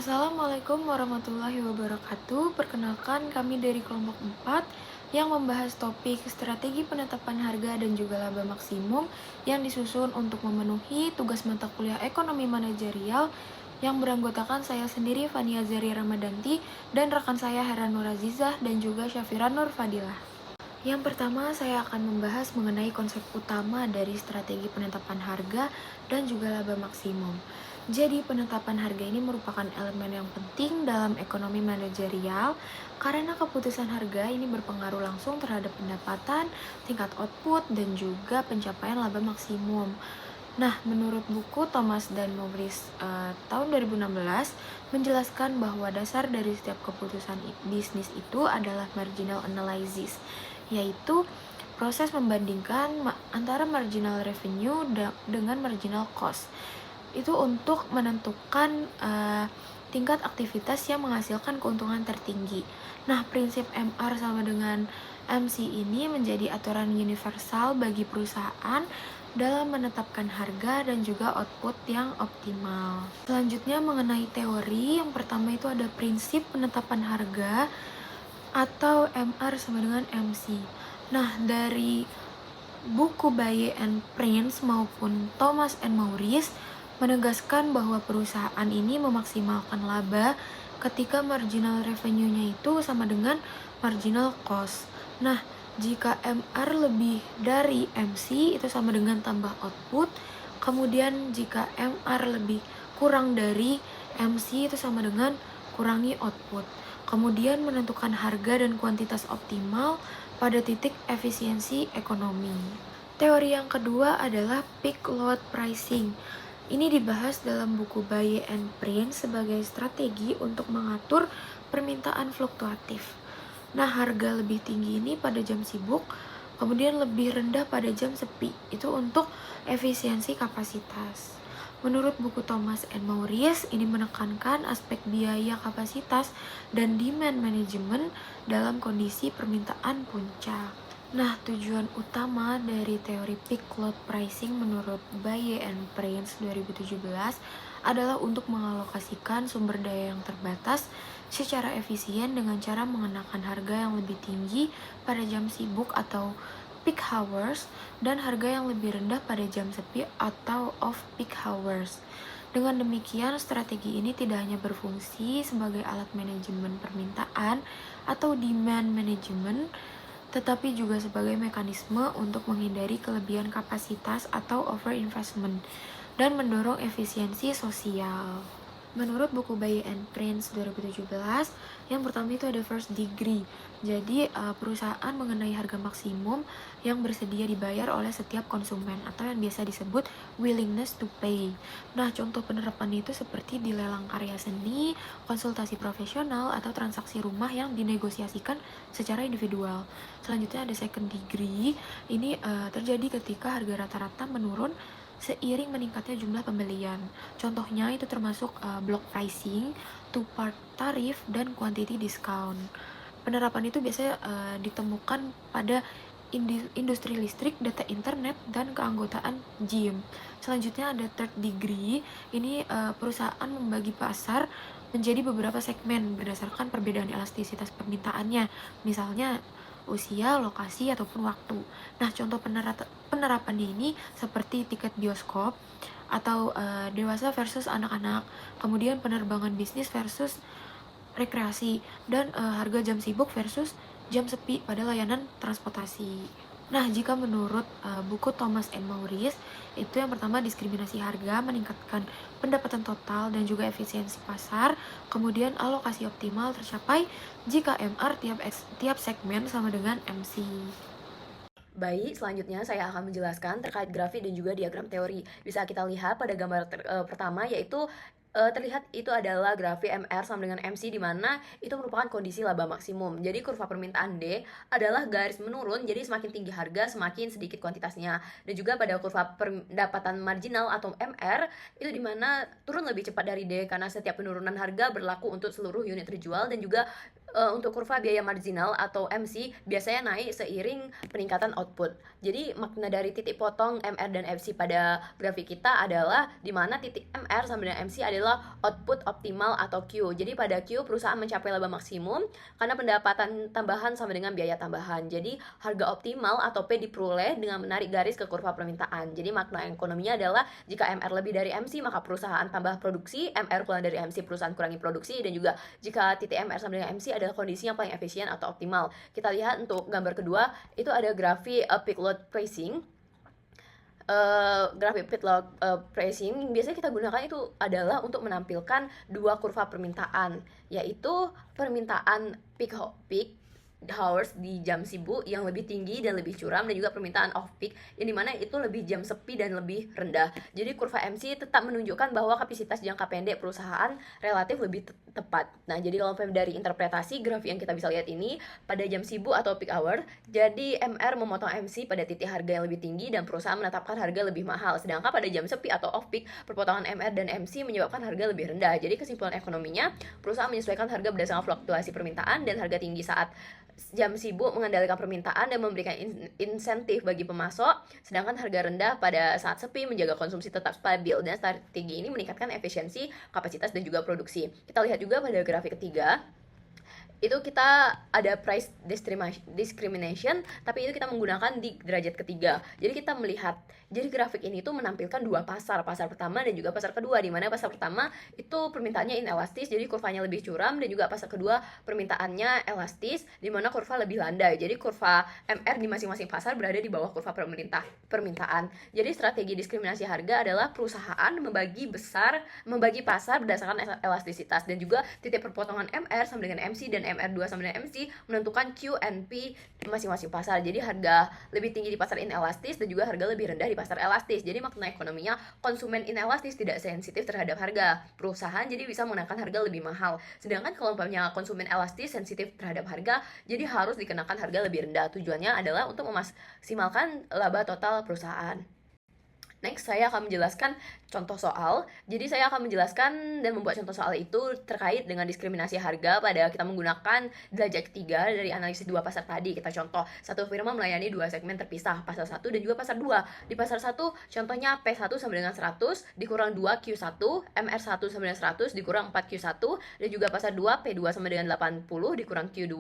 Assalamualaikum warahmatullahi wabarakatuh. Perkenalkan kami dari kelompok 4 yang membahas topik strategi penetapan harga dan juga laba maksimum yang disusun untuk memenuhi tugas mata kuliah ekonomi manajerial yang beranggotakan saya sendiri Fania Zari Ramadanti dan rekan saya Heran Nur Azizah dan juga Syafira Nur Fadilah. Yang pertama, saya akan membahas mengenai konsep utama dari strategi penetapan harga dan juga laba maksimum. Jadi, penetapan harga ini merupakan elemen yang penting dalam ekonomi manajerial karena keputusan harga ini berpengaruh langsung terhadap pendapatan, tingkat output, dan juga pencapaian laba maksimum. Nah, menurut buku Thomas dan Maurice tahun 2016 menjelaskan bahwa dasar dari setiap keputusan bisnis itu adalah marginal analysis, yaitu proses membandingkan antara marginal revenue dengan marginal cost. Itu untuk menentukan tingkat aktivitas yang menghasilkan keuntungan tertinggi. Nah, prinsip MR sama dengan MC ini menjadi aturan universal bagi perusahaan dalam menetapkan harga dan juga output yang optimal. Selanjutnya mengenai teori, yang pertama itu ada prinsip penetapan harga atau MR sama dengan MC. Nah, dari buku Baye and Prince maupun Thomas and Maurice menegaskan bahwa perusahaan ini memaksimalkan laba ketika marginal revenue-nya itu sama dengan marginal cost. Nah, jika MR lebih dari MC itu sama dengan tambah output, kemudian jika MR lebih kurang dari MC itu sama dengan kurangi output. Kemudian menentukan harga dan kuantitas optimal pada titik efisiensi ekonomi. Teori yang kedua adalah peak load pricing. Ini dibahas dalam buku Baye and Prince sebagai strategi untuk mengatur permintaan fluktuatif. Nah, harga lebih tinggi ini pada jam sibuk, kemudian lebih rendah pada jam sepi. Itu untuk efisiensi kapasitas. Menurut buku Thomas and Maurice, ini menekankan aspek biaya kapasitas dan demand management dalam kondisi permintaan puncak. Nah, tujuan utama dari teori peak load pricing menurut Baye and Prince 2017 adalah untuk mengalokasikan sumber daya yang terbatas secara efisien dengan cara mengenakan harga yang lebih tinggi pada jam sibuk atau peak hours dan harga yang lebih rendah pada jam sepi atau off peak hours. Dengan demikian, strategi ini tidak hanya berfungsi sebagai alat manajemen permintaan atau demand management, tetapi juga sebagai mekanisme untuk menghindari kelebihan kapasitas atau overinvestment dan mendorong efisiensi sosial. Menurut buku Baye and Prince 2017, yang pertama itu ada first degree. Jadi, perusahaan mengenai harga maksimum yang bersedia dibayar oleh setiap konsumen atau yang biasa disebut willingness to pay. Nah, contoh penerapan itu seperti di lelang karya seni, konsultasi profesional, atau transaksi rumah yang dinegosiasikan secara individual. Selanjutnya ada second degree. Ini terjadi ketika harga rata-rata menurun seiring meningkatnya jumlah pembelian. Contohnya itu termasuk block pricing, two-part tarif, dan quantity discount. Penerapan itu biasanya ditemukan pada industri listrik, data internet, dan keanggotaan gym. Selanjutnya ada third degree. Ini perusahaan membagi pasar menjadi beberapa segmen berdasarkan perbedaan elastisitas permintaannya. Misalnya usia, lokasi, ataupun waktu. Nah, contoh penerapannya ini seperti tiket bioskop atau dewasa versus anak-anak, kemudian penerbangan bisnis versus rekreasi, dan harga jam sibuk versus jam sepi pada layanan transportasi. Nah, jika menurut buku Thomas and Maurice, itu yang pertama diskriminasi harga, meningkatkan pendapatan total dan juga efisiensi pasar, kemudian alokasi optimal tercapai jika MR tiap segmen sama dengan MC. Baik, selanjutnya saya akan menjelaskan terkait grafik dan juga diagram teori. Bisa kita lihat pada gambar pertama, yaitu terlihat itu adalah grafik MR sama dengan MC, di mana itu merupakan kondisi laba maksimum. Jadi kurva permintaan D adalah garis menurun, jadi semakin tinggi harga semakin sedikit kuantitasnya. Dan juga pada kurva pendapatan marginal atau MR itu dimana turun lebih cepat dari D, karena setiap penurunan harga berlaku untuk seluruh unit terjual dan juga Untuk kurva biaya marginal atau MC biasanya naik seiring peningkatan output. Jadi makna dari titik potong MR dan MC pada grafik kita adalah di mana titik MR sama dengan MC adalah output optimal atau Q. Jadi pada Q perusahaan mencapai laba maksimum karena pendapatan tambahan sama dengan biaya tambahan. Jadi harga optimal atau P diperoleh dengan menarik garis ke kurva permintaan. Jadi makna ekonominya adalah jika MR lebih dari MC maka perusahaan tambah produksi, MR kurang dari MC perusahaan kurangi produksi, dan juga jika titik MR sama dengan MC adalah kondisi yang paling efisien atau optimal. Kita lihat untuk gambar kedua, itu ada grafik peak load pricing. Grafik peak load pricing biasanya kita gunakan itu adalah untuk menampilkan dua kurva permintaan, yaitu permintaan peak hours di jam sibuk yang lebih tinggi dan lebih curam, dan juga permintaan off peak yang dimana itu lebih jam sepi dan lebih rendah. Jadi kurva MC tetap menunjukkan bahwa kapasitas jangka pendek perusahaan relatif lebih tepat. Nah, jadi kalau dari interpretasi grafik yang kita bisa lihat ini pada jam sibuk atau peak hour, jadi MR memotong MC pada titik harga yang lebih tinggi dan perusahaan menetapkan harga lebih mahal. Sedangkan pada jam sepi atau off peak, perpotongan MR dan MC menyebabkan harga lebih rendah. Jadi kesimpulan ekonominya, perusahaan menyesuaikan harga berdasarkan fluktuasi permintaan dan harga tinggi saat jam sibuk mengendalikan permintaan dan memberikan insentif bagi pemasok, sedangkan harga rendah pada saat sepi menjaga konsumsi tetap stabil, dan strategi ini meningkatkan efisiensi, kapasitas, dan juga produksi. Kita lihat juga pada grafik ketiga, itu kita ada price discrimination, tapi itu kita menggunakan di derajat ketiga. Jadi kita melihat, jadi grafik ini tuh menampilkan dua pasar pertama dan juga pasar kedua, di mana pasar pertama itu permintaannya inelastis, jadi kurvanya lebih curam, dan juga pasar kedua permintaannya elastis, di mana kurva lebih landai. Jadi kurva MR di masing-masing pasar berada di bawah kurva permintaan. Jadi strategi diskriminasi harga adalah perusahaan membagi pasar berdasarkan elastisitas, dan juga titik perpotongan MR sama dengan MC dan MR2 sama dengan MC menentukan Q and P masing-masing pasar. Jadi harga lebih tinggi di pasar inelastis dan juga harga lebih rendah di pasar elastis. Jadi makna ekonominya, konsumen inelastis tidak sensitif terhadap harga perusahaan, jadi bisa menekan harga lebih mahal. Sedangkan kalau umpamanya konsumen elastis sensitif terhadap harga, jadi harus dikenakan harga lebih rendah. Tujuannya adalah untuk memaksimalkan laba total perusahaan. Next, saya akan menjelaskan contoh soal. Jadi saya akan menjelaskan dan membuat contoh soal itu terkait dengan diskriminasi harga pada kita menggunakan derajat ketiga dari analisis dua pasar tadi. Kita contoh, satu firma melayani dua segmen terpisah, pasar 1 dan juga pasar 2. Di pasar 1, contohnya P1 sama dengan 100 dikurang 2 Q1, MR1 sama dengan 100 dikurang 4 Q1, dan juga pasar 2 P2 sama dengan 80 dikurang Q2,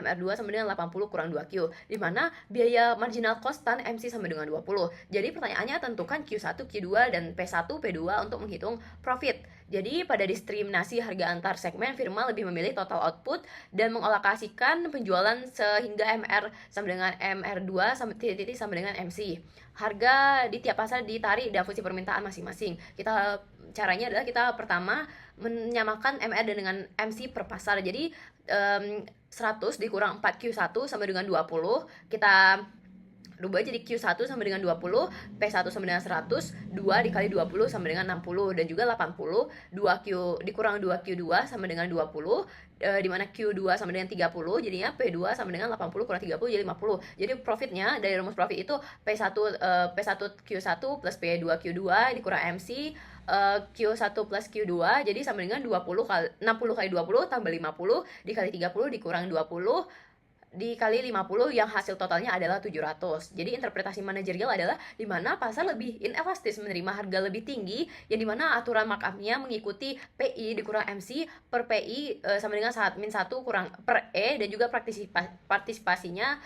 MR2 sama dengan 80 kurang 2Q, di mana biaya marginal konstan MC sama dengan 20. Jadi pertanyaannya, tentukan Q1, Q2, dan P1, P2 untuk menghitung profit. Jadi pada diskriminasi harga antar segmen, firma lebih memilih total output dan mengalokasikan penjualan sehingga MR sama dengan MR2 sama titik sama dengan MC. Harga di tiap pasar ditarik dari fungsi permintaan masing-masing. Caranya adalah kita pertama menyamakan MR dengan MC per pasar. Jadi 100 dikurang 4Q1 sama dengan 20. Kita rubah jadi Q1 sama dengan 20, P1 sama dengan 100, 2 dikali 20 sama dengan 60, dan juga 80, 2Q dikurang 2Q2 sama dengan 20, di mana Q2 sama dengan 30, jadinya P2 sama dengan 80 kurang 30 jadi 50. Jadi profitnya dari rumus profit itu P1 Q1 plus P2Q2 dikurang MC Q1 plus Q2, jadi sama dengan 60 kali 20 tambah 50 dikali 30 dikurang 20 dikali 50 yang hasil totalnya adalah 700. Jadi interpretasi manajerial adalah di mana pasar lebih inelastis menerima harga lebih tinggi, yang dimana aturan markupnya mengikuti PI dikurang MC per PI sama dengan min 1 kurang per E, dan juga praktisnya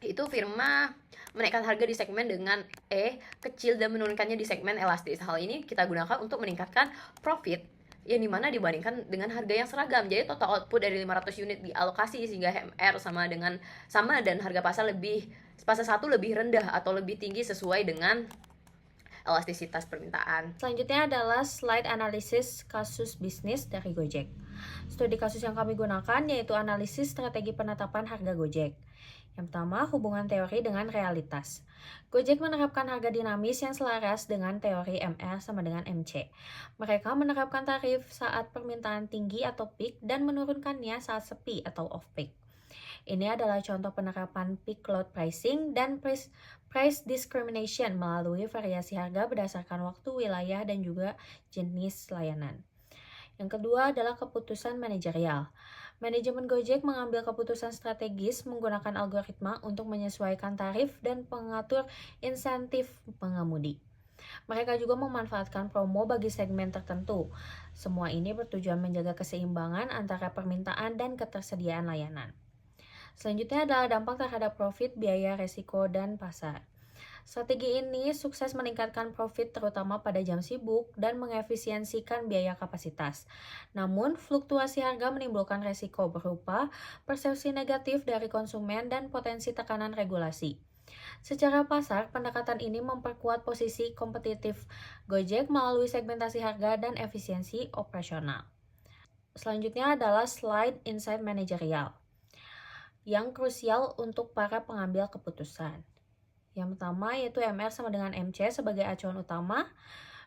itu firma menaikkan harga di segmen dengan E kecil dan menurunkannya di segmen elastis. Hal ini kita gunakan untuk meningkatkan profit yang dimana dibandingkan dengan harga yang seragam. Jadi total output dari 500 unit dialokasi sehingga MR sama dan harga pasar 1 lebih rendah atau lebih tinggi sesuai dengan elastisitas permintaan. Selanjutnya adalah slide analisis kasus bisnis dari Gojek. Studi kasus yang kami gunakan yaitu analisis strategi penetapan harga Gojek. Yang pertama, hubungan teori dengan realitas. Gojek menerapkan harga dinamis yang selaras dengan teori MR sama dengan MC. Mereka menerapkan tarif saat permintaan tinggi atau peak dan menurunkannya saat sepi atau off peak. Ini adalah contoh penerapan peak load pricing dan price discrimination melalui variasi harga berdasarkan waktu, wilayah, dan juga jenis layanan. Yang kedua adalah keputusan manajerial. Manajemen Gojek mengambil keputusan strategis menggunakan algoritma untuk menyesuaikan tarif dan mengatur insentif pengemudi. Mereka juga memanfaatkan promo bagi segmen tertentu. Semua ini bertujuan menjaga keseimbangan antara permintaan dan ketersediaan layanan. Selanjutnya adalah dampak terhadap profit, biaya, resiko, dan pasar. Strategi ini sukses meningkatkan profit terutama pada jam sibuk dan mengefisiensikan biaya kapasitas. Namun, fluktuasi harga menimbulkan resiko berupa persepsi negatif dari konsumen dan potensi tekanan regulasi. Secara pasar, pendekatan ini memperkuat posisi kompetitif Gojek melalui segmentasi harga dan efisiensi operasional. Selanjutnya adalah slide insight manajerial yang krusial untuk para pengambil keputusan. Yang pertama yaitu MR sama dengan MC sebagai acuan utama.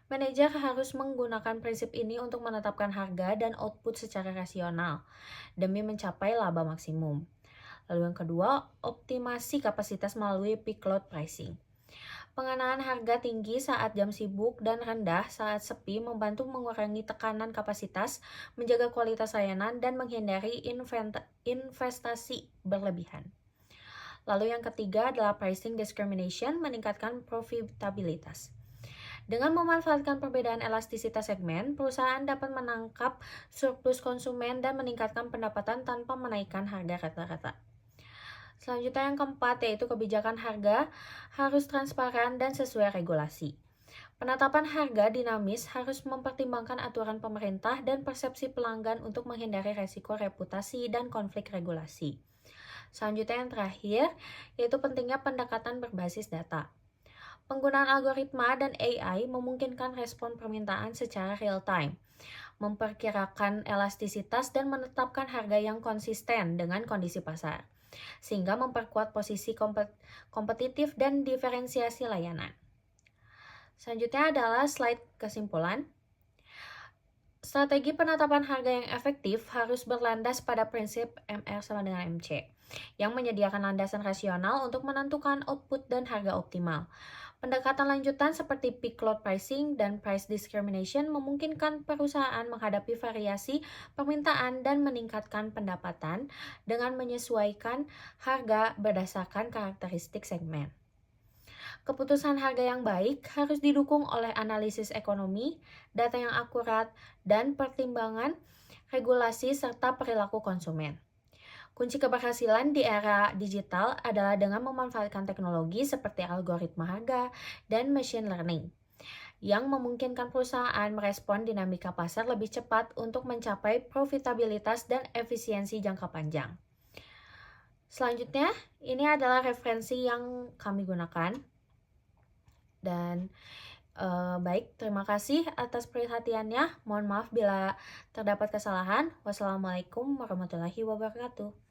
Manajer harus menggunakan prinsip ini untuk menetapkan harga dan output secara rasional demi mencapai laba maksimum. Lalu yang kedua, optimasi kapasitas melalui peak load pricing. Pengenaan harga tinggi saat jam sibuk dan rendah saat sepi membantu mengurangi tekanan kapasitas, menjaga kualitas layanan, dan menghindari investasi berlebihan. Lalu yang ketiga adalah pricing discrimination, meningkatkan profitabilitas. Dengan memanfaatkan perbedaan elastisitas segmen, perusahaan dapat menangkap surplus konsumen dan meningkatkan pendapatan tanpa menaikkan harga rata-rata. Selanjutnya yang keempat yaitu kebijakan harga harus transparan dan sesuai regulasi. Penetapan harga dinamis harus mempertimbangkan aturan pemerintah dan persepsi pelanggan untuk menghindari resiko reputasi dan konflik regulasi. Selanjutnya yang terakhir, yaitu pentingnya pendekatan berbasis data. Penggunaan algoritma dan AI memungkinkan respon permintaan secara real-time, memperkirakan elastisitas dan menetapkan harga yang konsisten dengan kondisi pasar, sehingga memperkuat posisi kompetitif dan diferensiasi layanan. Selanjutnya adalah slide kesimpulan. Strategi penetapan harga yang efektif harus berlandas pada prinsip MR sama dengan MC, yang menyediakan landasan rasional untuk menentukan output dan harga optimal. Pendekatan lanjutan seperti peak load pricing dan price discrimination memungkinkan perusahaan menghadapi variasi permintaan dan meningkatkan pendapatan dengan menyesuaikan harga berdasarkan karakteristik segmen. Keputusan harga yang baik harus didukung oleh analisis ekonomi, data yang akurat, dan pertimbangan regulasi serta perilaku konsumen. Kunci keberhasilan di era digital adalah dengan memanfaatkan teknologi seperti algoritma harga dan machine learning yang memungkinkan perusahaan merespon dinamika pasar lebih cepat untuk mencapai profitabilitas dan efisiensi jangka panjang. Selanjutnya, ini adalah referensi yang kami gunakan. Dan baik, terima kasih atas perhatiannya. Mohon maaf bila terdapat kesalahan. Wassalamualaikum warahmatullahi wabarakatuh.